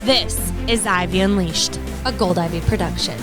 This is Ivy Unleashed, a Gold Ivy production.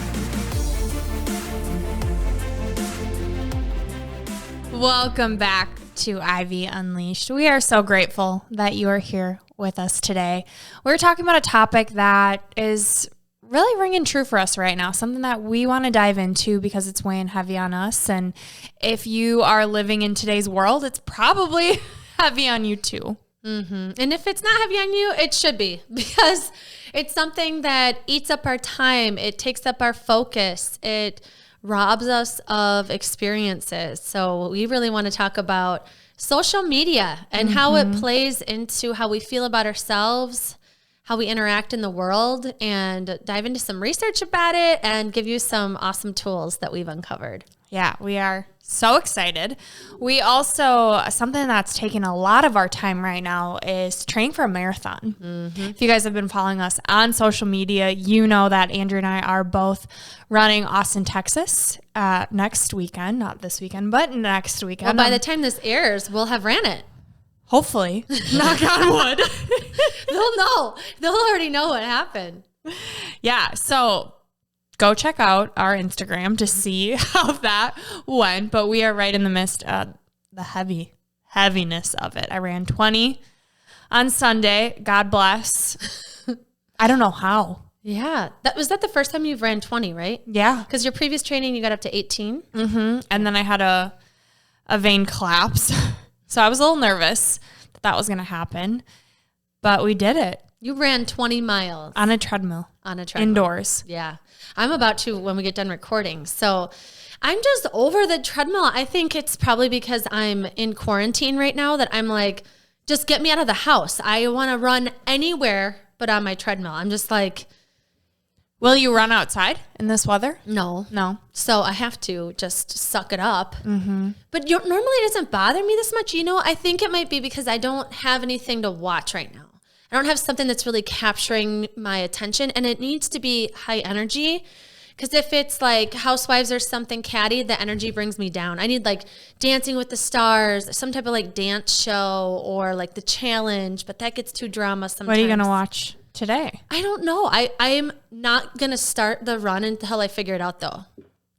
Welcome back to Ivy Unleashed. We are so grateful that you are here with us today. We're talking about a topic that is really ringing true for us right now, something that we want to dive into because it's weighing heavy on us. And if you are living in today's world, it's probably heavy on you too. Mm-hmm. And if it's not heavy on you, it should be, because it's something that eats up our time. It takes up our focus. It robs us of experiences. So we really want to talk about social media and how it plays into how we feel about ourselves, how we interact in the world, and dive into some research about it and give you some awesome tools that we've uncovered. Yeah, we are so excited. We also, something that's taking a lot of our time right now is training for a marathon. If you guys have been following us on social media, you know that Andrew and I are both running Austin, Texas next weekend. Not this weekend, but next weekend. Well, by the time this airs, we'll have ran it. Hopefully. Knock on wood. They'll know. They'll already know what happened. Yeah, so go check out our Instagram to see how that went. But we are right in the midst of the heaviness of it. I ran 20 on Sunday. God bless. I don't know how. Yeah. Was that the first time you've ran 20, right? Yeah. Because your previous training, you got up to 18. Mm-hmm. And then I had a vein collapse. So I was a little nervous that was going to happen. But we did it. You ran 20 miles. On a treadmill. Indoors. Yeah. I'm about to when we get done recording. So I'm just over the treadmill. I think it's probably because I'm in quarantine right now that I'm like, just get me out of the house. I want to run anywhere but on my treadmill. I'm just like. Will you run outside in this weather? No. So I have to just suck it up. Mm-hmm. But normally it doesn't bother me this much. You know, I think it might be because I don't have anything to watch right now. I don't have something that's really capturing my attention, and it needs to be high energy, because if it's like Housewives or something catty, the energy brings me down. I need like Dancing with the Stars, some type of like dance show, or like The Challenge, but that gets too drama sometimes. What are you going to watch today? I don't know. I'm not going to start the run until I figure it out, though.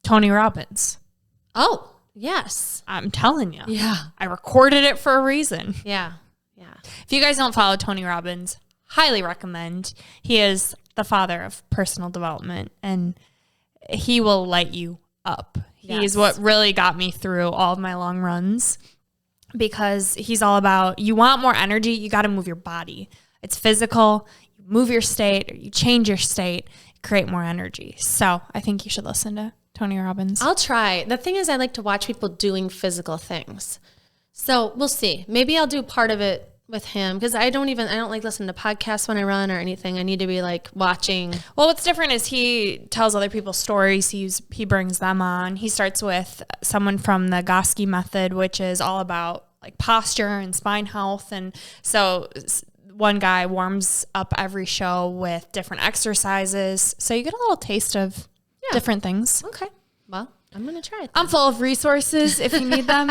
Tony Robbins. Oh, yes. I'm telling you. Yeah. I recorded it for a reason. Yeah. If you guys don't follow Tony Robbins, highly recommend. He is the father of personal development, and he will light you up. Yes. He's what really got me through all of my long runs, because he's all about, you want more energy, you got to move your body. It's physical. You move your state, or you change your state, create more energy. So I think you should listen to Tony Robbins. I'll try. The thing is, I like to watch people doing physical things. So we'll see. Maybe I'll do part of it with him, because I don't like listening to podcasts when I run or anything. I need to be like watching. Well, what's different is he tells other people's stories. He brings them on. He starts with someone from the Goski method, which is all about like posture and spine health. And so one guy warms up every show with different exercises. So you get a little taste of different things. Okay. Well, I'm going to try it then. I'm full of resources if you need them.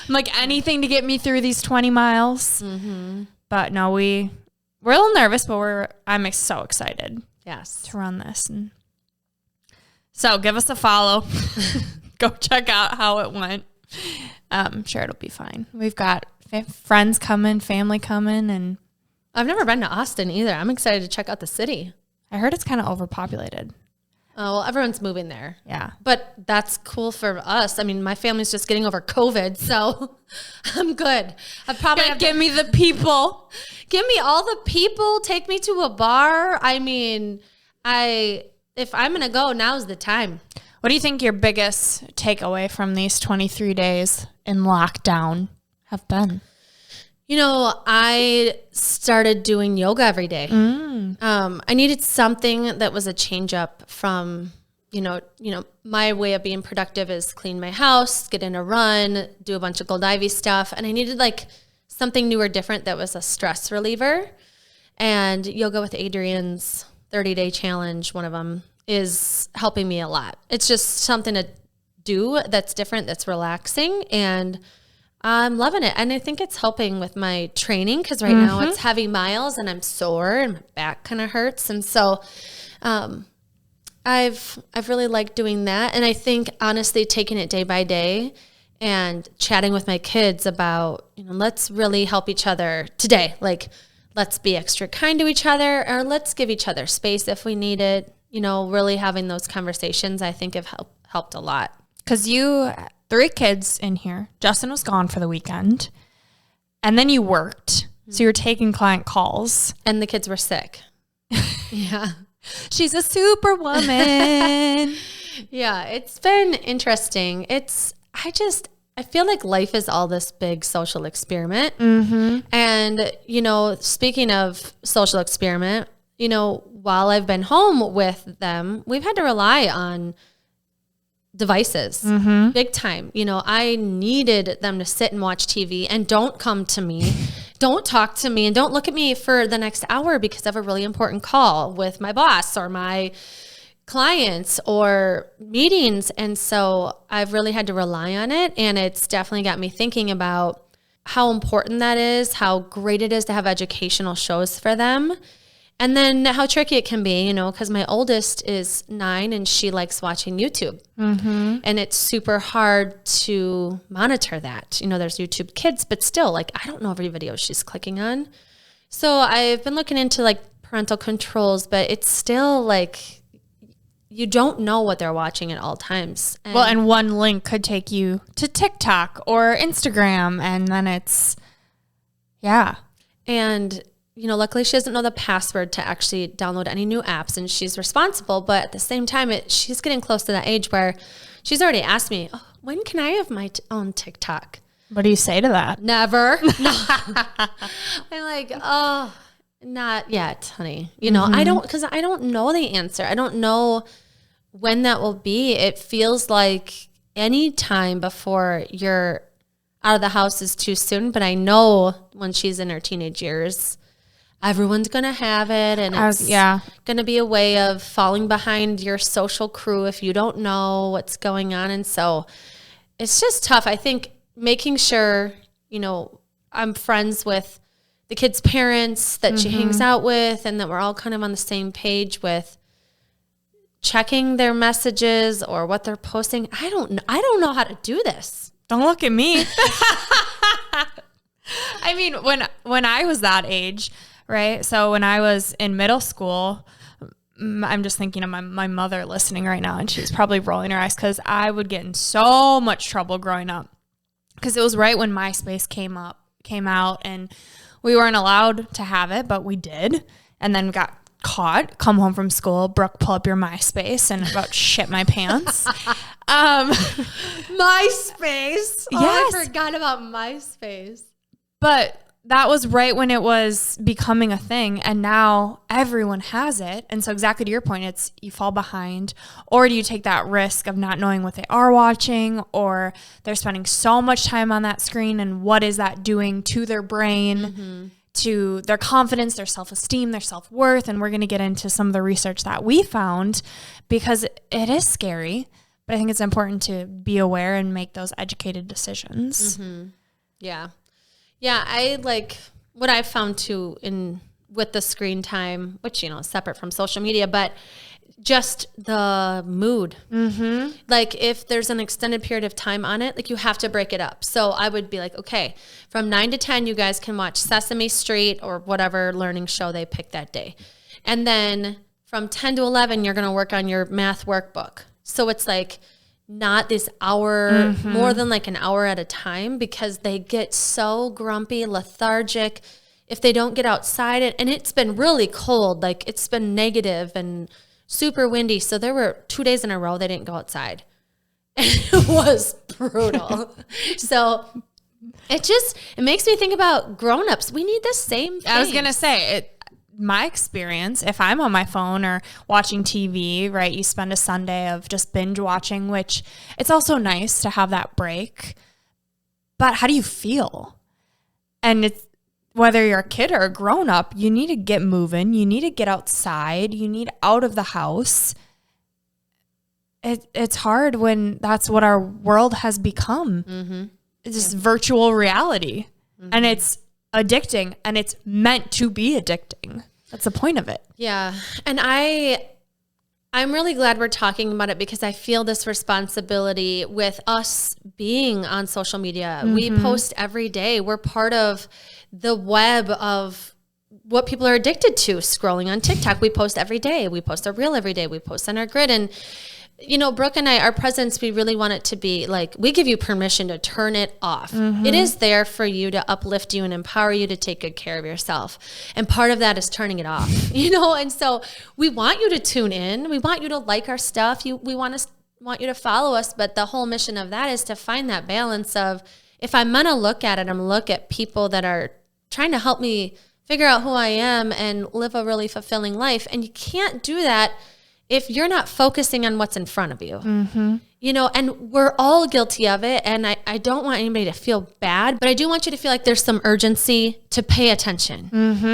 I'm like, anything to get me through these 20 miles. Mm-hmm. But no, we're a little nervous, but I'm so excited. Yes. To run this. And so give us a follow. Go check out how it went. I'm sure it'll be fine. We've got friends coming, family coming, and I've never been to Austin either. I'm excited to check out the city. I heard it's kind of overpopulated. Oh, well, everyone's moving there. Yeah. But that's cool for us. I mean, my family's just getting over COVID, so I'm good. I probably have give me the people. Give me all the people. Take me to a bar. I mean, if I'm going to go, now's the time. What do you think your biggest takeaway from these 23 days in lockdown have been? You know, I started doing yoga every day. I needed something that was a change up from, you know, my way of being productive is clean my house, get in a run, do a bunch of Gold Ivy stuff. And I needed like something new or different that was a stress reliever. And Yoga with Adrienne's 30-day challenge, one of them, is helping me a lot. It's just something to do that's different, that's relaxing. And I'm loving it. And I think it's helping with my training because right now it's heavy miles and I'm sore and my back kind of hurts. And so I've really liked doing that. And I think honestly taking it day by day and chatting with my kids about, let's really help each other today. Like, let's be extra kind to each other, or let's give each other space if we need it. Really having those conversations, I think have helped a lot. Because you, 3 kids in here. Justin was gone for the weekend. And then you worked. So you were taking client calls. And the kids were sick. Yeah. She's a superwoman. Yeah, it's been interesting. I feel like life is all this big social experiment. And, speaking of social experiment, while I've been home with them, we've had to rely on devices big time. I needed them to sit and watch TV and don't come to me, don't talk to me, and don't look at me for the next hour because I have a really important call with my boss or my clients or meetings. And so I've really had to rely on it. And it's definitely got me thinking about how important that is, how great it is to have educational shows for them. And then how tricky it can be, because my oldest is 9 and she likes watching YouTube. And it's super hard to monitor that. There's YouTube Kids, but still, I don't know every video she's clicking on. So I've been looking into parental controls, but it's still you don't know what they're watching at all times. And one link could take you to TikTok or Instagram, and then it's, yeah. And, luckily she doesn't know the password to actually download any new apps, and she's responsible. But at the same time, she's getting close to that age where she's already asked me, when can I have my own TikTok? What do you say to that? Never. I'm like, not yet, honey. I don't know the answer. I don't know when that will be. It feels like any time before you're out of the house is too soon. But I know when she's in her teenage years, everyone's going to have it. And it's going to be a way of falling behind your social crew if you don't know what's going on. And so it's just tough. I think making sure, I'm friends with the kids' parents that she hangs out with, and that we're all kind of on the same page with checking their messages or what they're posting. I don't know how to do this. Don't look at me. I mean, when I was that age, right? So when I was in middle school, I'm just thinking of my mother listening right now, and she's probably rolling her eyes because I would get in so much trouble growing up because it was right when MySpace came out, and we weren't allowed to have it, but we did, and then got caught, come home from school, Brooke, pull up your MySpace, and about shit my pants. MySpace? Yes. I forgot about MySpace. But that was right when it was becoming a thing, and now everyone has it. And so exactly to your point, it's you fall behind, or do you take that risk of not knowing what they are watching, or they're spending so much time on that screen, and what is that doing to their brain, to their confidence, their self-esteem, their self-worth. And we're going to get into some of the research that we found because it is scary, but I think it's important to be aware and make those educated decisions. Yeah. Yeah, I like what I've found too with the screen time, which, is separate from social media, but just the mood. Like if there's an extended period of time on it, you have to break it up. So I would be like, okay, from 9 to 10, you guys can watch Sesame Street or whatever learning show they pick that day. And then from 10 to 11, you're going to work on your math workbook. So it's not this hour, more than an hour at a time, because they get so grumpy, lethargic if they don't get outside. And it's been really cold. It's been negative and super windy. So there were 2 days in a row they didn't go outside. And it was brutal. So it makes me think about grown-ups. We need the same thing. I was going to say, my experience, if I'm on my phone or watching TV, right, you spend a Sunday of just binge watching, which it's also nice to have that break. But how do you feel? And it's whether you're a kid or a grown up, you need to get moving. You need to get outside. You need out of the house. It's hard when that's what our world has become. this virtual reality, and it's addicting, and it's meant to be addicting. That's the point of it. Yeah. And I'm really glad we're talking about it, because I feel this responsibility with us being on social media. We post every day. We're part of the web of what people are addicted to. Scrolling on TikTok, we post every day. We post a reel every day. We post on our grid. And, you know, Brooke and I, our presence, we really want it to be like, we give you permission to turn it off. It is there for you to uplift you and empower you to take good care of yourself. And part of that is turning it off, you know? And so we want you to tune in. We want you to like our stuff. We want you to follow us. But the whole mission of that is to find that balance of, if I'm going to look at it, I'm going to look at people that are trying to help me figure out who I am and live a really fulfilling life. And you can't do that if you're not focusing on what's in front of you, you know, and we're all guilty of it. And I don't want anybody to feel bad, but I do want you to feel like there's some urgency to pay attention,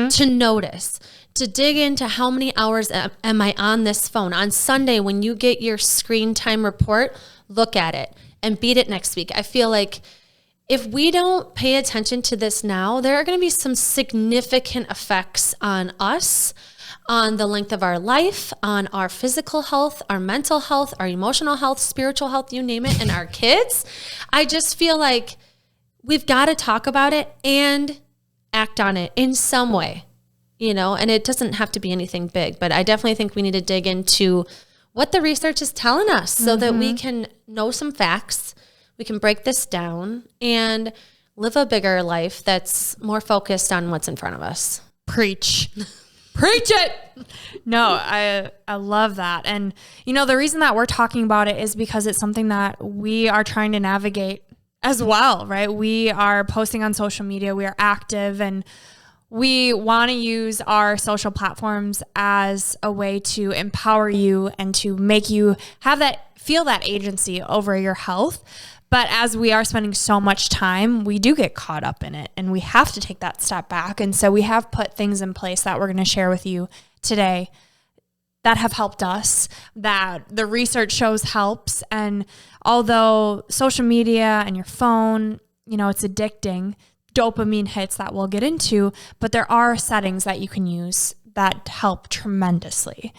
to notice, to dig into how many hours am I on this phone. On Sunday, when you get your screen time report, look at it and beat it next week. I feel like if we don't pay attention to this now, there are going to be some significant effects on us, on the length of our life, on our physical health, our mental health, our emotional health, spiritual health, you name it, and our kids. I just feel like we've got to talk about it and act on it in some way, you know, and it doesn't have to be anything big, but I definitely think we need to dig into what the research is telling us so that we can know some facts, we can break this down and live a bigger life that's more focused on what's in front of us. Preach. Preach it. No, I love that. And, you know, the reason that we're talking about it is because it's something that we are trying to navigate as well, right? We are posting on social media. We are active, and we want to use our social platforms as a way to empower you and to make you feel that agency over your health. But as we are spending so much time, we do get caught up in it, and we have to take that step back. And so we have put things in place that we're going to share with you today that have helped us, that the research shows helps. And although social media and your phone, you know, it's addicting, dopamine hits that we'll get into, but there are settings that you can use that help tremendously.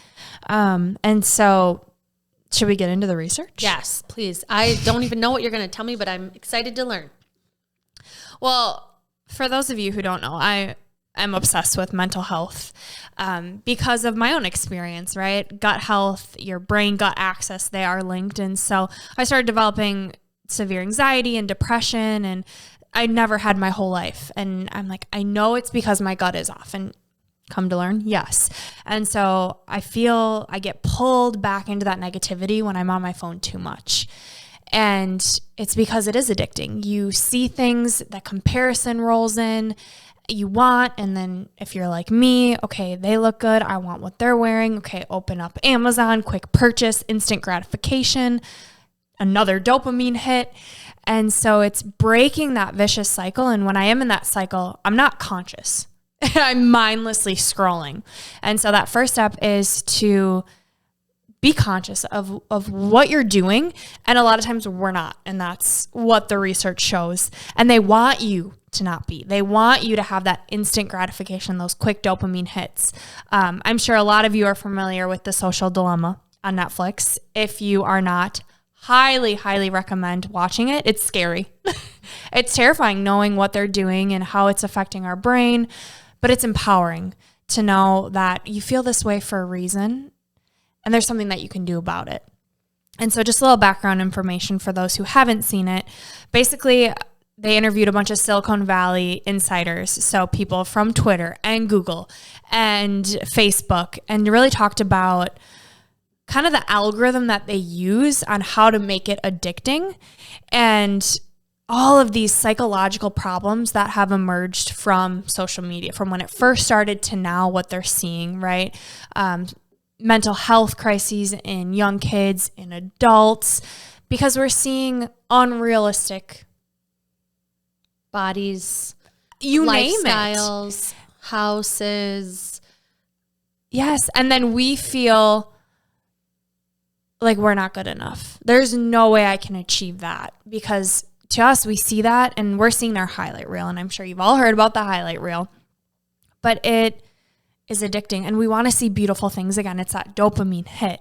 And so should we get into the research? Yes, please. I don't even know what you're going to tell me, but I'm excited to learn. Well, for those of you who don't know, I am obsessed with mental health because of my own experience, right? Gut health, your brain, gut axis, they are linked. And so I started developing severe anxiety and depression, and I never had my whole life. And I'm like, I know it's because my gut is off. And come to learn, yes. And so I feel I get pulled back into that negativity when I'm on my phone too much. And it's because it is addicting. You see things, that comparison rolls in, you want, and then if you're like me, okay, they look good, I want what they're wearing. Okay, open up Amazon, quick purchase, instant gratification, another dopamine hit. And so it's breaking that vicious cycle. And when I am in that cycle, I'm not conscious. I'm mindlessly scrolling. And so that first step is to be conscious of what you're doing. And a lot of times we're not. And that's what the research shows. And they want you to not be. They want you to have that instant gratification, those quick dopamine hits. I'm sure a lot of you are familiar with The Social Dilemma on Netflix. If you are not, highly, highly recommend watching it. It's scary. It's terrifying knowing what they're doing and how it's affecting our brain. But it's empowering to know that you feel this way for a reason and there's something that you can do about it. And so just a little background information for those who haven't seen it. Basically, they interviewed a bunch of Silicon Valley insiders, so people from Twitter and Google and Facebook, and really talked about kind of the algorithm that they use on how to make it addicting and all of these psychological problems that have emerged from social media, from when it first started to now, what they're seeing, right? Mental health crises in young kids, in adults, because we're seeing unrealistic bodies, you name it, lifestyles, houses. Yes, and then we feel like we're not good enough. There's no way I can achieve that because to us, we see that and we're seeing their highlight reel. And I'm sure you've all heard about the highlight reel, but it is addicting and we want to see beautiful things again. It's that dopamine hit.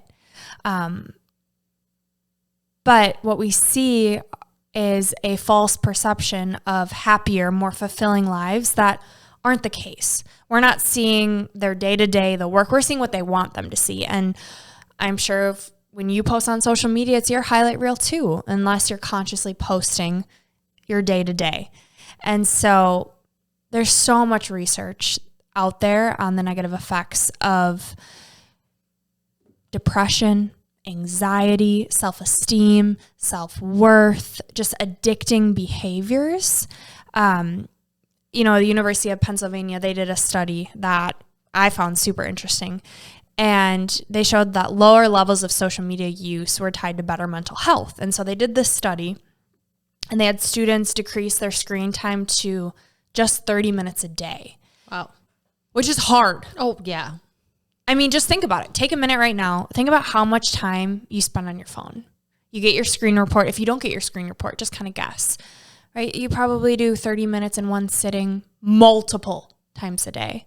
But what we see is a false perception of happier, more fulfilling lives that aren't the case. We're not seeing their day-to-day, the work. We're seeing what they want them to see. And I'm sure when you post on social media, it's your highlight reel too, unless you're consciously posting your day-to-day. And so there's so much research out there on the negative effects of depression, anxiety, self-esteem, self-worth, just addicting behaviors. The University of Pennsylvania, they did a study that I found super interesting. And they showed that lower levels of social media use were tied to better mental health. And so they did this study and they had students decrease their screen time to just 30 minutes a day. Wow. Which is hard. Oh, yeah. I mean, just think about it. Take a minute right now. Think about how much time you spend on your phone. You get your screen report. If you don't get your screen report, just kind of guess, right? You probably do 30 minutes in one sitting multiple times a day.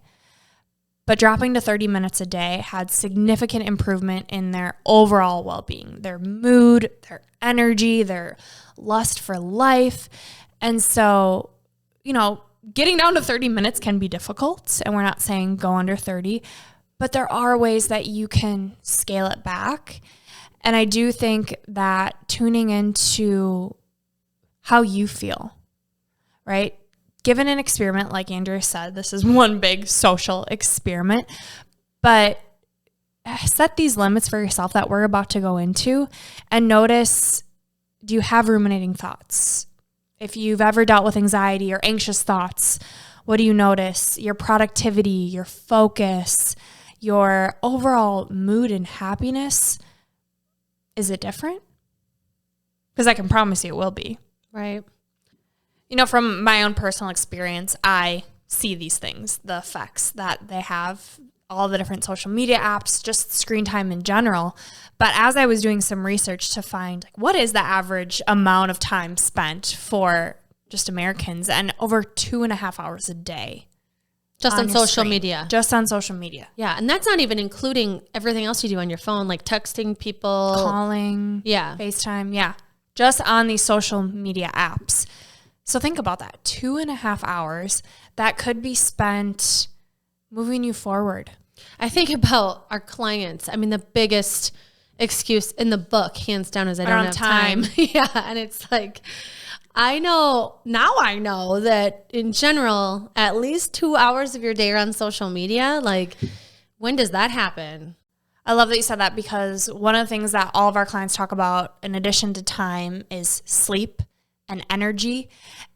But dropping to 30 minutes a day had significant improvement in their overall well-being, their mood, their energy, their lust for life. And so, getting down to 30 minutes can be difficult. And we're not saying go under 30, but there are ways that you can scale it back. And I do think that tuning into how you feel, right? Given an experiment, like Andrea said, this is one big social experiment, but set these limits for yourself that we're about to go into and notice, do you have ruminating thoughts? If you've ever dealt with anxiety or anxious thoughts, what do you notice? Your productivity, your focus, your overall mood and happiness, is it different? Because I can promise you it will be. Right. From my own personal experience, I see these things, the effects that they have, all the different social media apps, just screen time in general. But as I was doing some research to find what is the average amount of time spent for just Americans, and over 2.5 hours a day. Just on social media. Just on social media. Yeah. And that's not even including everything else you do on your phone, like texting people. Calling. Yeah. FaceTime. Yeah. Just on these social media apps. So think about that. 2.5 hours that could be spent moving you forward. I think about our clients. I mean, the biggest excuse in the book, hands down, is I don't have time. Yeah. And it's like, I know that in general, at least 2 hours of your day are on social media. Like, when does that happen? I love that you said that, because one of the things that all of our clients talk about in addition to time is sleep and energy.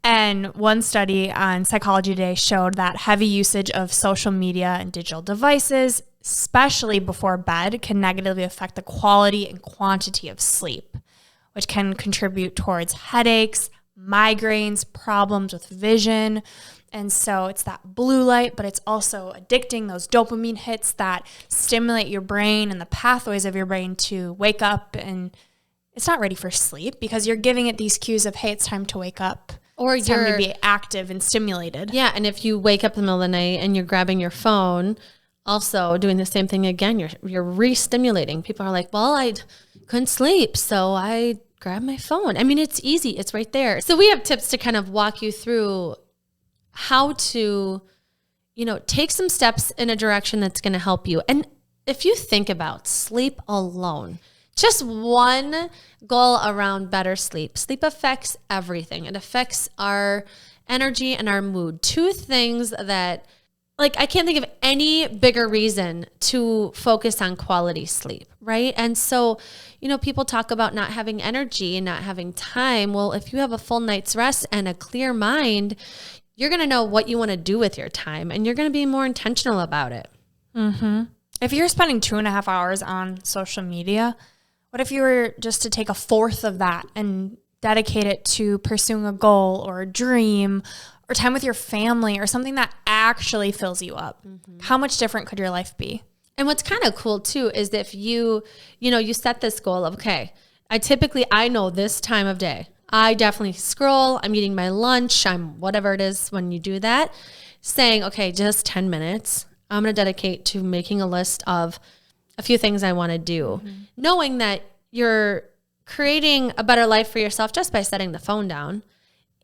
And one study on Psychology Today showed that heavy usage of social media and digital devices, especially before bed, can negatively affect the quality and quantity of sleep, which can contribute towards headaches, migraines, problems with vision. And so it's that blue light, but it's also addicting, those dopamine hits that stimulate your brain and the pathways of your brain to wake up, and it's not ready for sleep because you're giving it these cues of, hey, it's time to wake up. Or it's time to be active and stimulated. Yeah, and if you wake up in the middle of the night and you're grabbing your phone, also doing the same thing again, you're re-stimulating. People are like, well, I couldn't sleep, so I grabbed my phone. I mean, it's easy. It's right there. So we have tips to kind of walk you through how to, take some steps in a direction that's going to help you. And if you think about sleep alone, just one goal around better sleep. Sleep affects everything. It affects our energy and our mood. Two things that, I can't think of any bigger reason to focus on quality sleep, right? And so, people talk about not having energy and not having time. Well, if you have a full night's rest and a clear mind, you're going to know what you want to do with your time, and you're going to be more intentional about it. Mm-hmm. If you're spending 2.5 hours on social media, what if you were just to take a fourth of that and dedicate it to pursuing a goal or a dream or time with your family or something that actually fills you up? Mm-hmm. How much different could your life be? And what's kind of cool too is if you set this goal of, okay, I know this time of day I definitely scroll. I'm eating my lunch. I'm whatever it is when you do that, saying, okay, just 10 minutes. I'm going to dedicate to making a list of a few things I want to do, knowing that you're creating a better life for yourself just by setting the phone down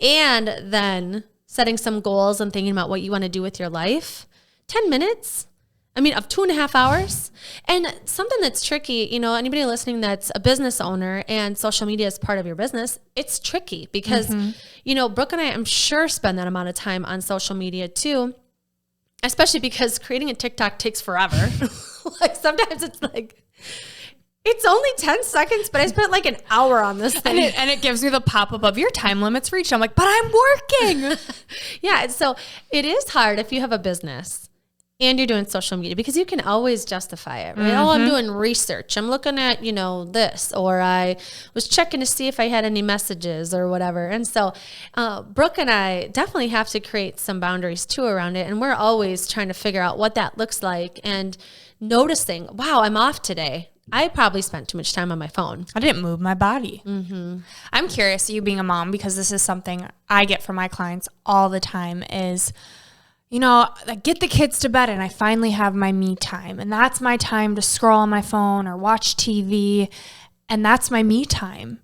and then setting some goals and thinking about what you want to do with your life. 10 minutes. I mean, of 2.5 hours. And something that's tricky, you know, anybody listening that's a business owner and social media is part of your business, it's tricky because, you know, Brooke and I, I'm sure, spend that amount of time on social media too, especially because creating a TikTok takes forever. Like sometimes it's like, it's only 10 seconds, but I spent like an hour on this thing. And it gives me the pop-up of your time limit's reached. I'm like, but I'm working. Yeah. So it is hard if you have a business and you're doing social media because you can always justify it, right? Oh, I'm doing research. I'm looking at, you know, this, or I was checking to see if I had any messages or whatever. And so Brooke and I definitely have to create some boundaries too around it. And we're always trying to figure out what that looks like and noticing, wow, I'm off today. I probably spent too much time on my phone. I didn't move my body. I'm curious, you being a mom, because this is something I get from my clients all the time is, you know, I get the kids to bed and I finally have my me time. And that's my time to scroll on my phone or watch TV. And that's my me time.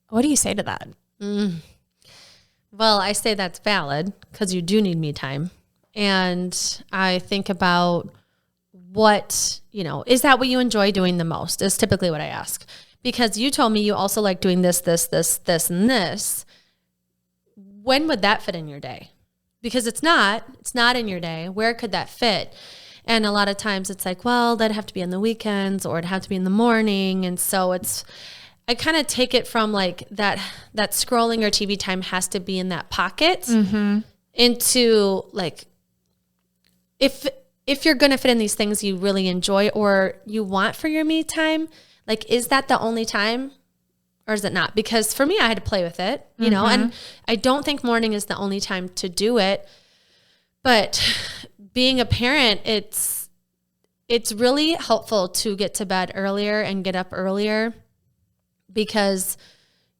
What do you say to that? Well, I say that's valid because you do need me time. And I think about what, you know, is that what you enjoy doing the most is typically what I ask. Because you told me you also like doing this, and this. When would that fit in your day? Because it's not in your day. Where could that fit? And a lot of times it's like, well, that'd have to be on the weekends or it'd have to be in the morning. And so I kind of take it from like that scrolling or TV time has to be in that pocket into like, if you're going to fit in these things you really enjoy or you want for your me time, like, is that the only time? Or is it not? Because for me, I had to play with it, you know, and I don't think morning is the only time to do it. But being a parent, it's really helpful to get to bed earlier and get up earlier because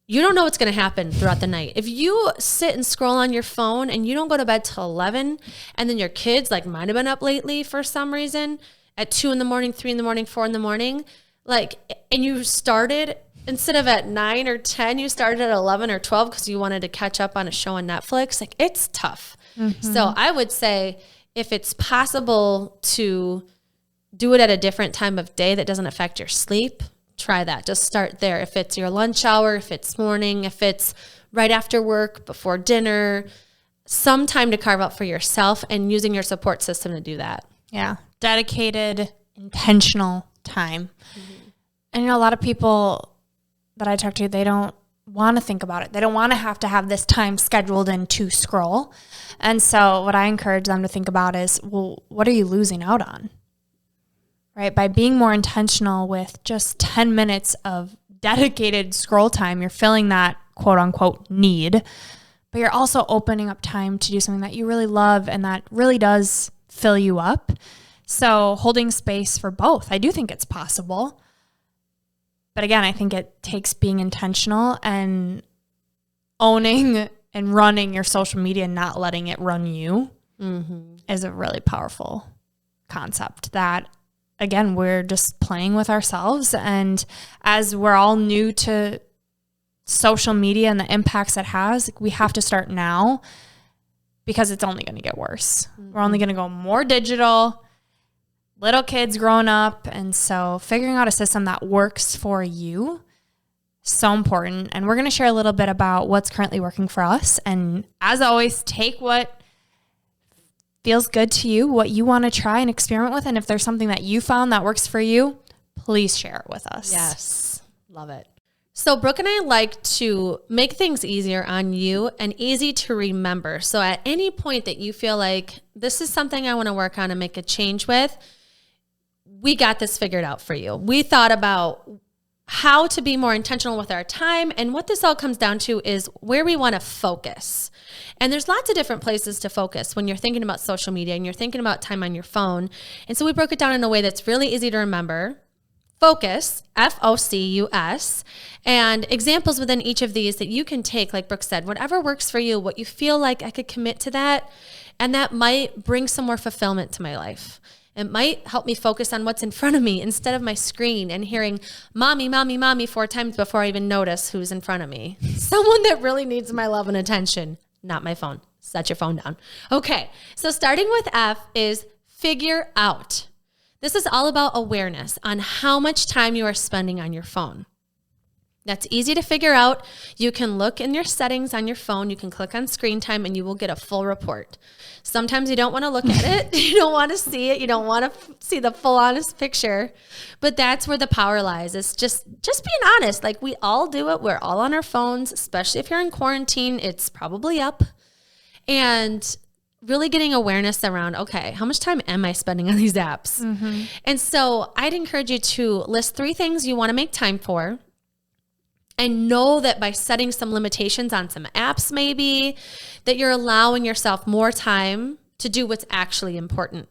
you don't know what's going to happen throughout the night. If you sit and scroll on your phone and you don't go to bed till 11 and then your kids like might have been up lately for some reason at 2 a.m, 3 a.m, 4 a.m, like, and you started instead of at 9 or 10, you started at 11 or 12 because you wanted to catch up on a show on Netflix. Like, it's tough. So I would say if it's possible to do it at a different time of day that doesn't affect your sleep, try that. Just start there. If it's your lunch hour, if it's morning, if it's right after work, before dinner, some time to carve out for yourself and using your support system to do that. Yeah. Dedicated, intentional time. And, you know, a lot of people that I talk to, they don't want to think about it. They don't want to have this time scheduled in to scroll. And so what I encourage them to think about is, well, what are you losing out on? Right? By being more intentional with just 10 minutes of dedicated scroll time, you're filling that quote unquote need, but you're also opening up time to do something that you really love and that really does fill you up. So holding space for both, I do think it's possible. But again, I think it takes being intentional and owning and running your social media and not letting it run you is a really powerful concept that, again, we're just playing with ourselves. And as we're all new to social media and the impacts it has, we have to start now because it's only going to get worse. We're only going to go more digital. Little kids growing up. And so figuring out a system that works for you, so important. And we're going to share a little bit about what's currently working for us. And as always, take what feels good to you, what you want to try and experiment with. And if there's something that you found that works for you, please share it with us. Yes. Love it. So Brooke and I like to make things easier on you and easy to remember. So at any point that you feel like this is something I want to work on and make a change with, we got this figured out for you. We thought about how to be more intentional with our time. And what this all comes down to is where we want to focus. And there's lots of different places to focus when you're thinking about social media and you're thinking about time on your phone. And so we broke it down in a way that's really easy to remember. focus, Focus, and examples within each of these that you can take, like Brooke said, whatever works for you, what you feel like I could commit to that, and that might bring some more fulfillment to my life. It might help me focus on what's in front of me instead of my screen and hearing mommy, mommy, mommy 4 times before I even notice who's in front of me. Someone that really needs my love and attention, not my phone. Set your phone down. Okay, so starting with F is figure out. This is all about awareness on how much time you are spending on your phone. That's easy to figure out. You can look in your settings on your phone. You can click on screen time and you will get a full report. Sometimes you don't want to look at it. You don't want to see it. You don't want to see the full honest picture. But that's where the power lies. It's just being honest. Like we all do it. We're all on our phones, especially if you're in quarantine. It's probably up. And really getting awareness around, okay, how much time am I spending on these apps? Mm-hmm. And so I'd encourage you to list 3 things you want to make time for. And know that by setting some limitations on some apps, maybe, that you're allowing yourself more time to do what's actually important.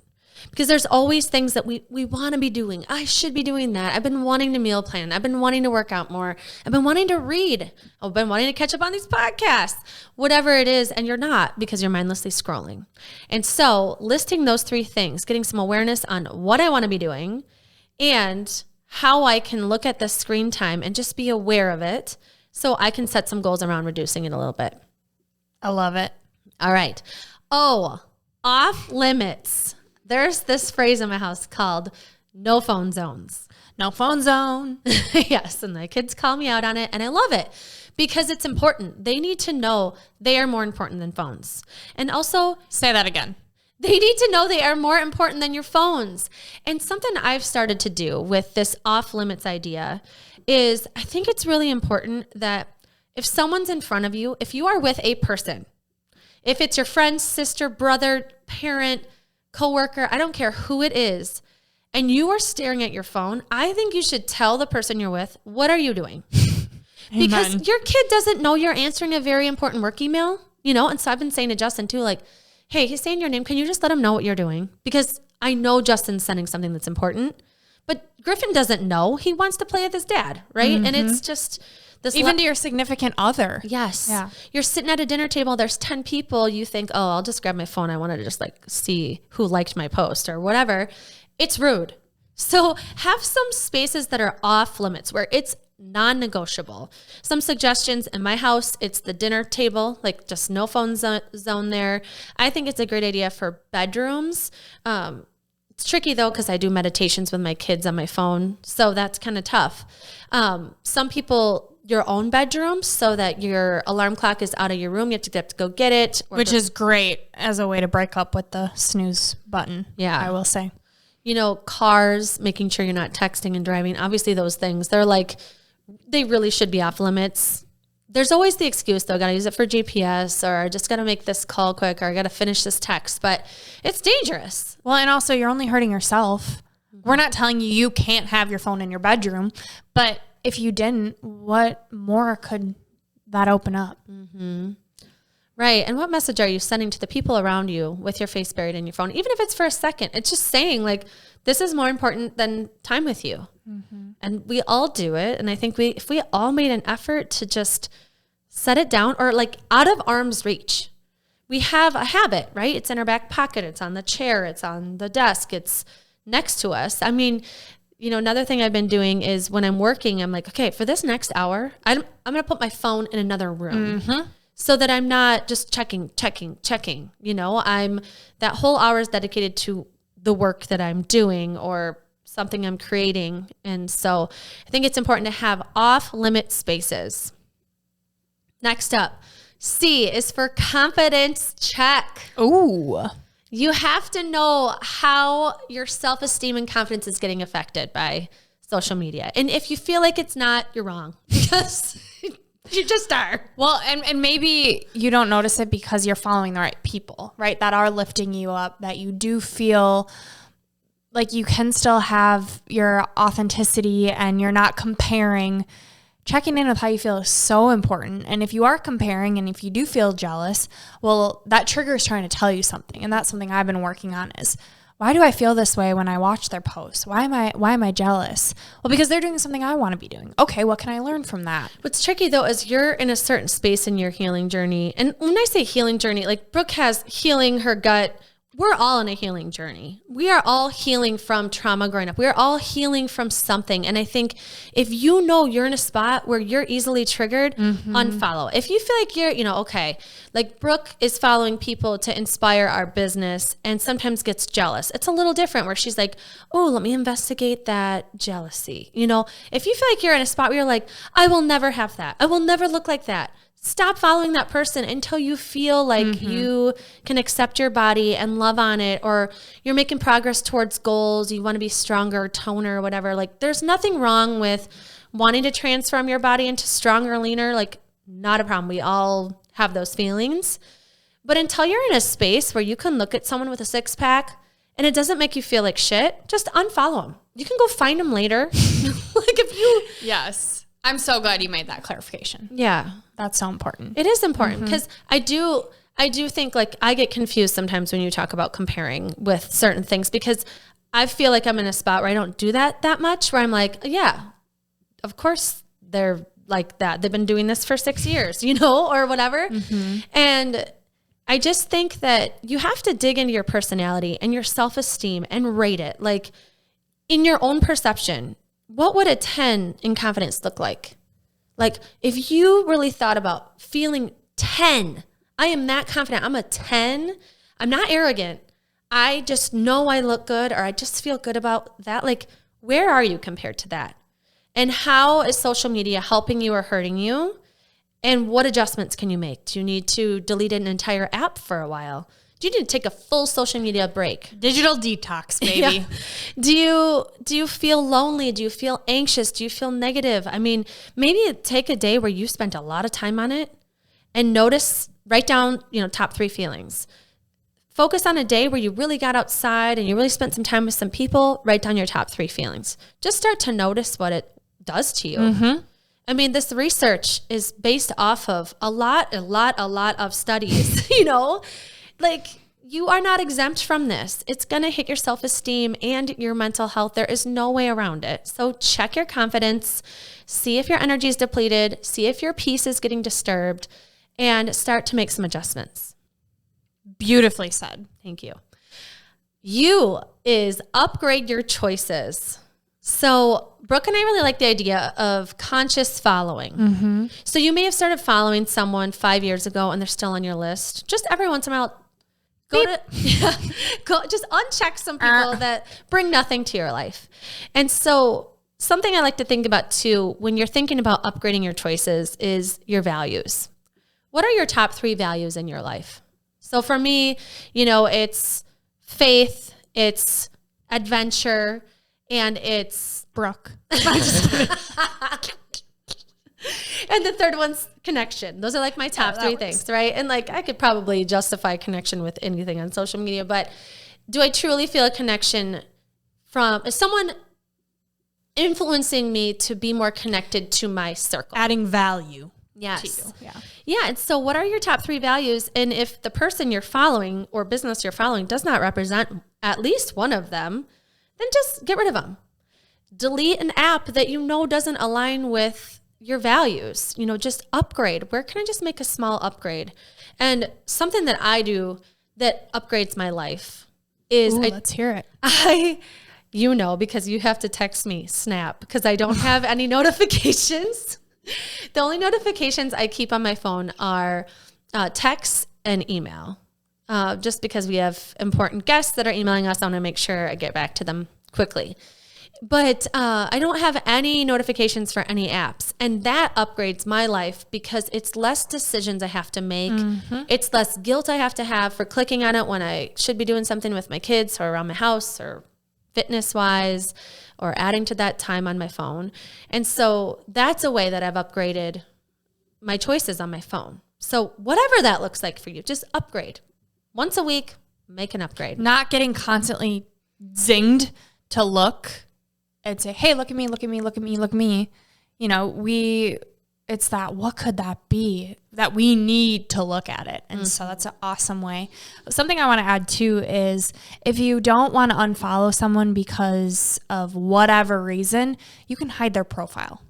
Because there's always things that we want to be doing. I should be doing that. I've been wanting to meal plan. I've been wanting to work out more. I've been wanting to read. I've been wanting to catch up on these podcasts. Whatever it is, and you're not because you're mindlessly scrolling. And so listing those 3 things, getting some awareness on what I want to be doing and how I can look at the screen time and just be aware of it so I can set some goals around reducing it a little bit. I love it. All right. Oh, off limits. There's this phrase in my house called no phone zones. No phone zone. Yes. And the kids call me out on it and I love it because it's important. They need to know they are more important than phones. And also say that again. They need to know they are more important than your phones. And something I've started to do with this off limits idea is I think it's really important that if someone's in front of you, if you are with a person, if it's your friend, sister, brother, parent, coworker, I don't care who it is, and you are staring at your phone, I think you should tell the person you're with, what are you doing? Because your kid doesn't know you're answering a very important work email, and so I've been saying to Justin too, like, hey, he's saying your name. Can you just let him know what you're doing? Because I know Justin's sending something that's important, but Griffin doesn't know. He wants to play with his dad, right? Mm-hmm. And it's just this. Even to your significant other. Yes. Yeah. You're sitting at a dinner table. There's 10 people. You think, oh, I'll just grab my phone. I wanted to just see who liked my post or whatever. It's rude. So have some spaces that are off limits where it's non-negotiable. Some suggestions in my house, it's the dinner table, like just no phone zone there. I think it's a great idea for bedrooms. It's tricky though, because I do meditations with my kids on my phone. So that's kind of tough. Some people, your own bedroom so that your alarm clock is out of your room. You have to go get it. Which is great as a way to break up with the snooze button. Yeah. I will say. Cars, making sure you're not texting and driving. Obviously those things, they really should be off limits. There's always the excuse though, gotta use it for GPS or just gotta make this call quick or I gotta finish this text, but it's dangerous. Well, and also you're only hurting yourself. Mm-hmm. We're not telling you can't have your phone in your bedroom, but if you didn't, what more could that open up? Mm-hmm. Right. And what message are you sending to the people around you with your face buried in your phone? Even if it's for a second, it's just saying this is more important than time with you. Mm-hmm. And we all do it. And I think if we all made an effort to just set it down or out of arm's reach, we have a habit, right? It's in our back pocket. It's on the chair. It's on the desk. It's next to us. I mean, another thing I've been doing is when I'm working, I'm like, okay, for this next hour, I'm going to put my phone in another room. Mm-hmm. So that I'm not just checking. That whole hour is dedicated to the work that I'm doing or something I'm creating. And so I think it's important to have off-limit spaces. Next up, C is for confidence check. Ooh. You have to know how your self-esteem and confidence is getting affected by social media. And if you feel like it's not, you're wrong. Because you just are. Well, and maybe you don't notice it because you're following the right people, right? That are lifting you up, that you do feel like you can still have your authenticity and you're not comparing. Checking in with how you feel is so important. And if you are comparing and if you do feel jealous, well, that trigger is trying to tell you something. And that's something I've been working on is why do I feel this way when I watch their posts? Why am I jealous? Well, because they're doing something I want to be doing. Okay, what can I learn from that? What's tricky though is you're in a certain space in your healing journey. And when I say healing journey, like Brooke has healing her gut. We're all in a healing journey. We are all healing from trauma growing up. We're all healing from something. And I think if you know you're in a spot where you're easily triggered, unfollow. If you feel like you're, okay, like Brooke is following people to inspire our business and sometimes gets jealous. It's a little different where she's like, oh, let me investigate that jealousy. If you feel like you're in a spot where you're like, I will never have that. I will never look like that. Stop following that person until you feel like you can accept your body and love on it, or you're making progress towards goals. You want to be stronger, toner, whatever. Like there's nothing wrong with wanting to transform your body into stronger, leaner. Like not a problem. We all have those feelings. But until you're in a space where you can look at someone with a six pack and it doesn't make you feel like shit, just unfollow them. You can go find them later. Yes. I'm so glad you made that clarification. Yeah. That's so important. It is important because I do think like I get confused sometimes when you talk about comparing with certain things because I feel like I'm in a spot where I don't do that much, where I'm like, yeah, of course they're like that. They've been doing this for 6 years, or whatever. And I just think that you have to dig into your personality and your self-esteem and rate it. Like in your own perception, what would a 10 in confidence look like? Like if you really thought about feeling 10, I am that confident. I'm a 10. I'm not arrogant. I just know I look good, or I just feel good about that. Like, where are you compared to that? And how is social media helping you or hurting you? And what adjustments can you make? Do you need to delete an entire app for a while? Do you need to take a full social media break? Digital detox, baby. Yeah. Do you feel lonely? Do you feel anxious? Do you feel negative? I mean, maybe take a day where you spent a lot of time on it and write down, top 3 feelings. Focus on a day where you really got outside and you really spent some time with some people. Write down your top 3 feelings. Just start to notice what it does to you. I mean, this research is based off of a lot of studies, Like, you are not exempt from this. It's going to hit your self-esteem and your mental health. There is no way around it. So check your confidence, see if your energy is depleted, see if your peace is getting disturbed, and start to make some adjustments. Beautifully said. Thank you. You is upgrade your choices. So Brooke and I really like the idea of conscious following. So you may have started following someone 5 years ago and they're still on your list. Just every once in a while, just uncheck some people that bring nothing to your life. And so something I like to think about too, when you're thinking about upgrading your choices, is your values. What are your top 3 values in your life? So for me, it's faith, it's adventure, and it's Brooke. And the third one's connection. Those are like my top 3 things, right? And like I could probably justify connection with anything on social media, but do I truly feel a connection from someone influencing me to be more connected to my circle? Adding value. Yes. To you. Yeah. Yeah. And so what are your top 3 values? And if the person you're following or business you're following does not represent at least one of them, then just get rid of them. Delete an app that doesn't align with your values. Just upgrade. Where can I just make a small upgrade? And something that I do that upgrades my life is let's hear it. Because you have to text me Snap because I don't have any notifications. The only notifications I keep on my phone are text and email. Just because we have important guests that are emailing us, I want to make sure I get back to them quickly. But I don't have any notifications for any apps. And that upgrades my life because it's less decisions I have to make. It's less guilt I have to have for clicking on it when I should be doing something with my kids or around my house or fitness-wise or adding to that time on my phone. And so that's a way that I've upgraded my choices on my phone. So whatever that looks like for you, just upgrade. Once a week, make an upgrade. Not getting constantly zinged to look and say, hey, look at me, look at me, look at me, look at me. it's that, what could that be, that we need to look at it. And so that's an awesome way. Something I want to add too is if you don't want to unfollow someone because of whatever reason, you can hide their profile.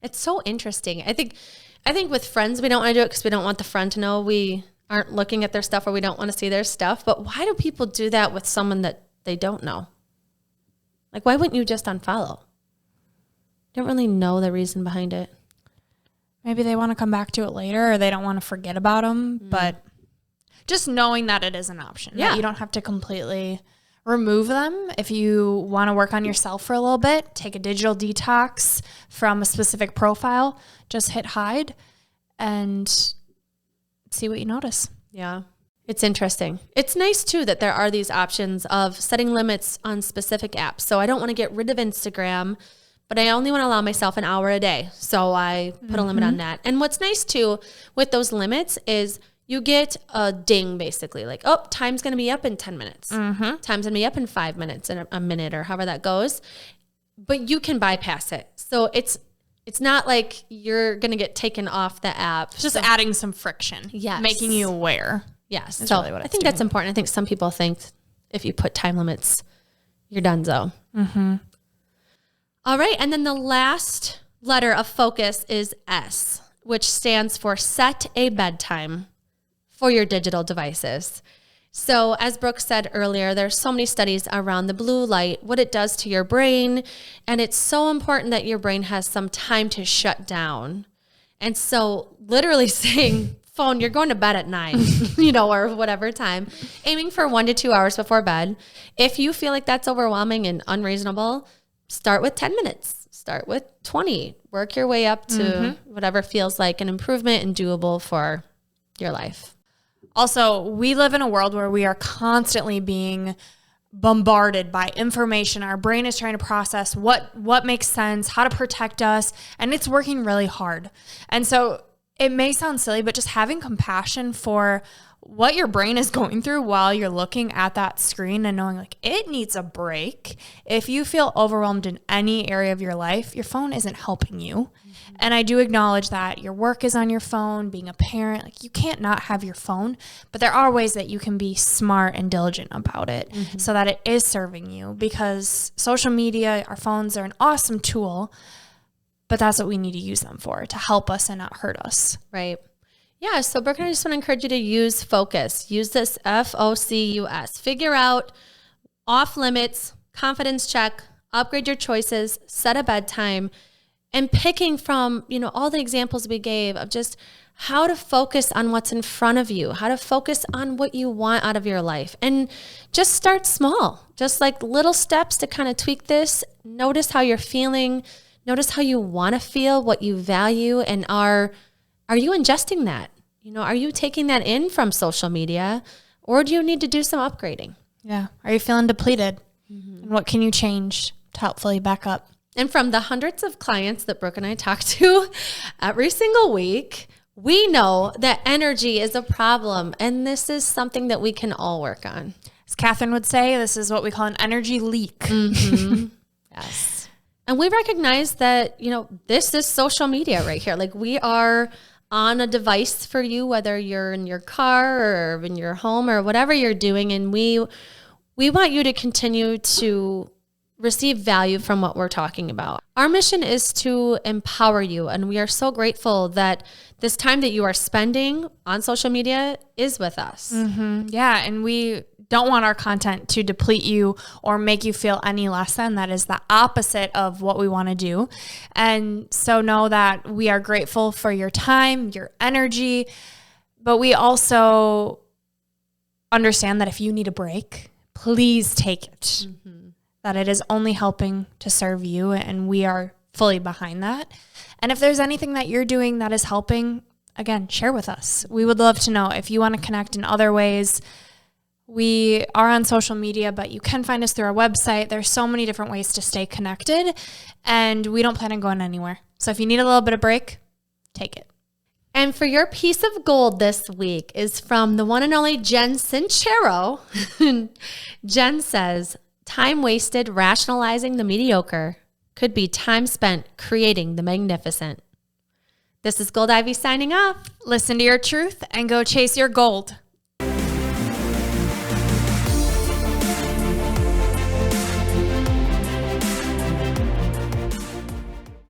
It's so interesting. I think with friends, we don't want to do it because we don't want the friend to know we aren't looking at their stuff or we don't want to see their stuff. But why do people do that with someone that they don't know? Like, why wouldn't you just unfollow? Don't really know the reason behind it. Maybe they want to come back to it later, or they don't want to forget about them. But just knowing that it is an option. Yeah. That you don't have to completely remove them. If you want to work on yourself for a little bit, take a digital detox from a specific profile, just hit hide and see what you notice. Yeah. It's interesting. It's nice too that there are these options of setting limits on specific apps. So I don't want to get rid of Instagram, but I only want to allow myself an hour a day. So I put a limit on that. And what's nice too with those limits is you get a ding basically, like, oh, time's going to be up in 10 minutes. Time's going to be up in 5 minutes and a minute or however that goes. But you can bypass it. So it's not like you're going to get taken off the app. Just adding some friction. Yes. Making you aware. Yes. That's So really what I think that's important. I think some people think if you put time limits, you're donezo. All right. And then the last letter of focus is S, which stands for set a bedtime for your digital devices. So as Brooke said earlier, there's so many studies around the blue light, what it does to your brain. And it's so important that your brain has some time to shut down. And so literally saying, phone, you're going to bed at 9, or whatever time, aiming for 1 to 2 hours before bed. If you feel like that's overwhelming and unreasonable, start with 10 minutes, start with 20, work your way up to whatever feels like an improvement and doable for your life. Also, we live in a world where we are constantly being bombarded by information. Our brain is trying to process what makes sense, how to protect us, and it's working really hard. And so it may sound silly, but just having compassion for what your brain is going through while you're looking at that screen and knowing like it needs a break. If you feel overwhelmed in any area of your life, your phone isn't helping you. And I do acknowledge that your work is on your phone, being a parent, like you can't not have your phone, but there are ways that you can be smart and diligent about it so that it is serving you, because social media, our phones are an awesome tool, but that's what we need to use them for, to help us and not hurt us. Right. Yeah. So Brooke and I just want to encourage you to use focus. Use this FOCUS. Figure out off limits, confidence check, upgrade your choices, set a bedtime, and picking from, all the examples we gave of just how to focus on what's in front of you, how to focus on what you want out of your life, and just start small, just like little steps to kind of tweak this. Notice how you're feeling, notice how you want to feel, what you value, and are you ingesting that? Are you taking that in from social media, or do you need to do some upgrading? Yeah. Are you feeling depleted? And what can you change to help fill you back up? And from the hundreds of clients that Brooke and I talk to every single week, we know that energy is a problem, and this is something that we can all work on. As Catherine would say, this is what we call an energy leak. Yes. And we recognize that, this is social media right here. Like, we are on a device for you, whether you're in your car or in your home or whatever you're doing. And we want you to continue to receive value from what we're talking about. Our mission is to empower you, and we are so grateful that this time that you are spending on social media is with us. Yeah, and we don't want our content to deplete you or make you feel any less than. That is the opposite of what we want to do. And so know that we are grateful for your time, your energy, but we also understand that if you need a break, please take it. That it is only helping to serve you, and we are fully behind that. And if there's anything that you're doing that is helping, again, share with us. We would love to know. If you want to connect in other ways, we are on social media, but you can find us through our website. There's so many different ways to stay connected, and we don't plan on going anywhere. So if you need a little bit of break, take it. And for your piece of gold this week is from the one and only Jen Sincero. Jen says, time wasted rationalizing the mediocre could be time spent creating the magnificent. This is Gold Ivy signing off. Listen to your truth and go chase your gold.